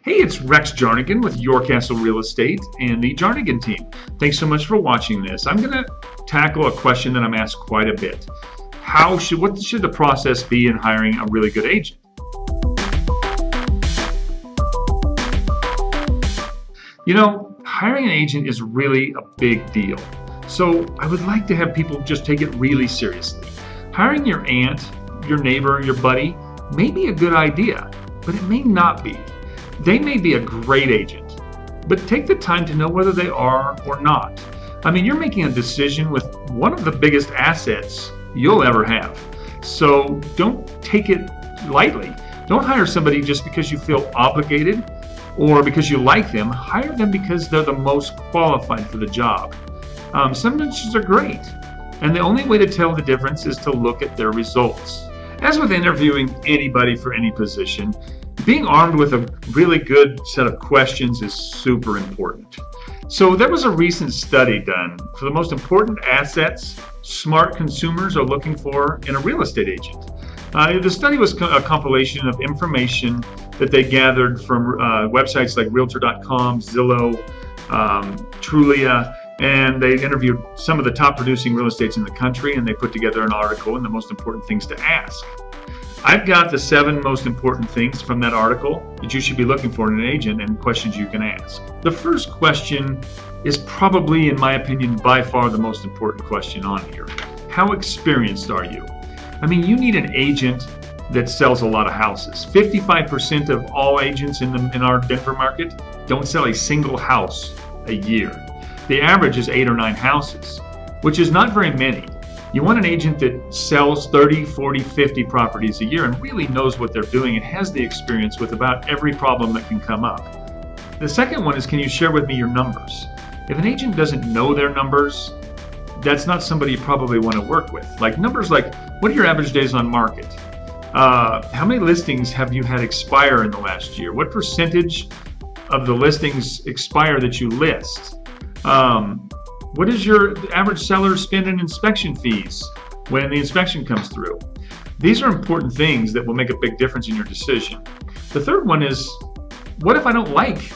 Hey, it's Rex Jarnagin with Your Castle Real Estate and the Jarnagin team. Thanks so much for watching this. I'm going to tackle a question that I'm asked quite a bit. What should the process be in hiring a really good agent? You know, hiring an agent is really a big deal. So I would like to have people just take it really seriously. Hiring your aunt, your neighbor, your buddy may be a good idea, but it may not be. They may be a great agent, but take the time to know whether they are or not. I mean, you're making a decision with one of the biggest assets you'll ever have. So don't take it lightly. Don't hire somebody just because you feel obligated or because you like them. Hire them because they're the most qualified for the job. Some agents are great, and the only way to tell the difference is to look at their results. As with interviewing anybody for any position, being armed with a really good set of questions is super important. So there was a recent study done for the most important assets smart consumers are looking for in a real estate agent. The study was a compilation of information that they gathered from websites like Realtor.com, Zillow, Trulia, and they interviewed some of the top producing real estates in the country, and they put together an article and the most important things to ask. I've got the 7 most important things from that article that you should be looking for in an agent and questions you can ask. The first question is probably, in my opinion, by far the most important question on here. How experienced are you? I mean, you need an agent that sells a lot of houses. 55% of all agents in our Denver market don't sell a single house a year. The average is 8 or 9 houses, which is not very many. You want an agent that sells 30, 40, 50 properties a year and really knows what they're doing and has the experience with about every problem that can come up. The second one is, can you share with me your numbers? If an agent doesn't know their numbers, that's not somebody you probably want to work with. Like numbers like, what are your average days on market? How many listings have you had expire in the last year? What percentage of the listings expire that you list? What is your average seller spend in inspection fees when the inspection comes through? These are important things that will make a big difference in your decision. The third one is, what if I don't like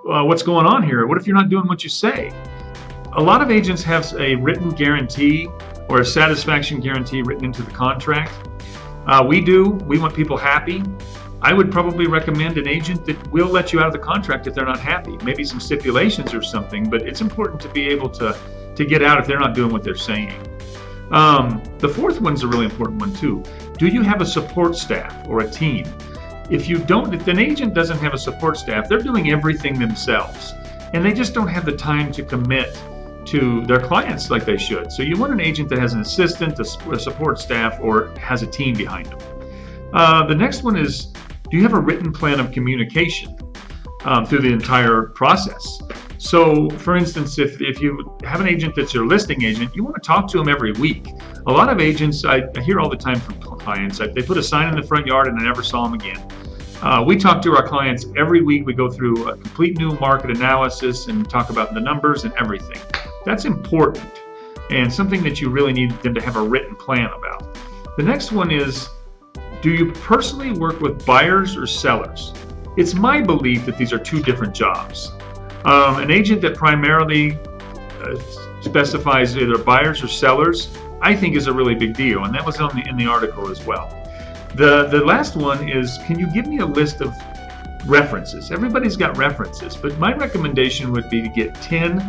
what's going on here? What if you're not doing what you say? A lot of agents have a written guarantee or a satisfaction guarantee written into the contract. We want people happy. I would probably recommend an agent that will let you out of the contract if they're not happy. Maybe some stipulations or something, but it's important to be able to get out if they're not doing what they're saying. The fourth one's a really important one too. Do you have a support staff or a team? If an agent doesn't have a support staff, they're doing everything themselves, and they just don't have the time to commit to their clients like they should. So you want an agent that has an assistant, a support staff, or has a team behind them. The next one is, do you have a written plan of communication through the entire process? So, for instance, if you have an agent that's your listing agent, you want to talk to them every week. A lot of agents, I hear all the time from clients, they put a sign in the front yard and I never saw them again. We talk to our clients every week. We go through a complete new market analysis and talk about the numbers and everything. That's important and something that you really need them to have a written plan about. The next one is, do you personally work with buyers or sellers? It's my belief that these are 2 different jobs. An agent that primarily specifies either buyers or sellers, I think is a really big deal, and that was in the article as well. The last one is, can you give me a list of references? Everybody's got references, but my recommendation would be to get 10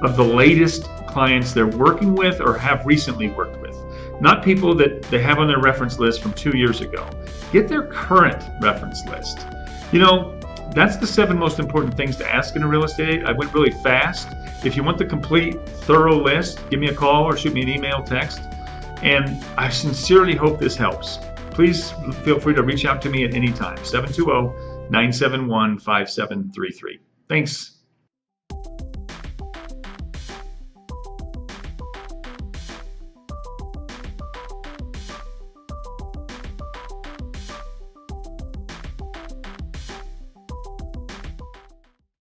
of the latest clients they're working with or have recently worked with. Not people that they have on their reference list from 2 years ago. Get their current reference list. You know, that's the 7 most important things to ask in a real estate. I went really fast. If you want the complete, thorough list, give me a call or shoot me an email, text. And I sincerely hope this helps. Please feel free to reach out to me at any time, 720-971-5733. Thanks.